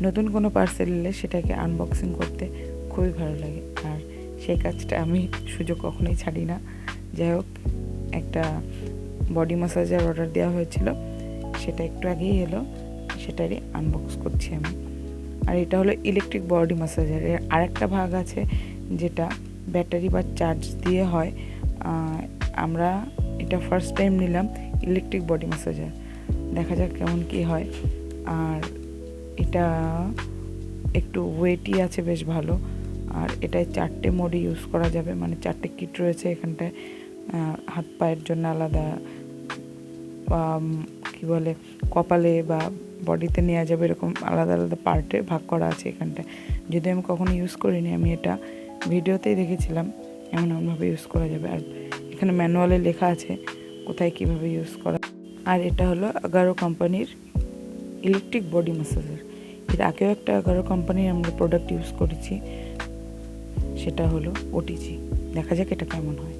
নতুন কোনো পার্সেল এলে সেটাকে আনবক্সিং করতে খুবই ভালো লাগে, আর সেই কাজটা আমি সুযোগ কখনোই ছাড়ি না। যাই হোক, একটা বডি ম্যাসাজার অর্ডার দেওয়া হয়েছিল, সেটা একটু আগেই এলো, সেটারই আনবক্স করছি আমি। আর এটা হলো ইলেকট্রিক বডি ম্যাসাজার। এর আরেকটা ভাগ আছে যেটা ব্যাটারি বা চার্জ দিয়ে হয়। আমরা এটা ফার্স্ট টাইম নিলাম ইলেকট্রিক বডি ম্যাসাজার, দেখা যাক কেমন কি হয়। আর এটা একটু ওয়েটই আছে, বেশ ভালো। আর এটায় 4টে মোডে ইউজ করা যাবে, মানে 4টে কিট রয়েছে এখানটায়। হাত পায়ের জন্য আলাদা, বা কী বলে কপালে বা বডিতে নেওয়া যাবে, এরকম আলাদা আলাদা পার্টে ভাগ করা আছে এখানটায়। যদি আমি কখনো ইউজ করিনি, আমি এটা ভিডিওতেই দেখেছিলাম এমনভাবে ইউজ করা যাবে। আর এখানে ম্যানুয়ালে লেখা আছে কোথায় কীভাবে ইউজ করা। আর এটা হলো আগারো কোম্পানির ইলেকট্রিক বডি ম্যাসাজার। এর আগেও একটা আগারো কোম্পানির আমরা প্রোডাক্ট ইউজ করেছি, সেটা হলো ওটিজি। দেখা যাক এটা কেমন হয়।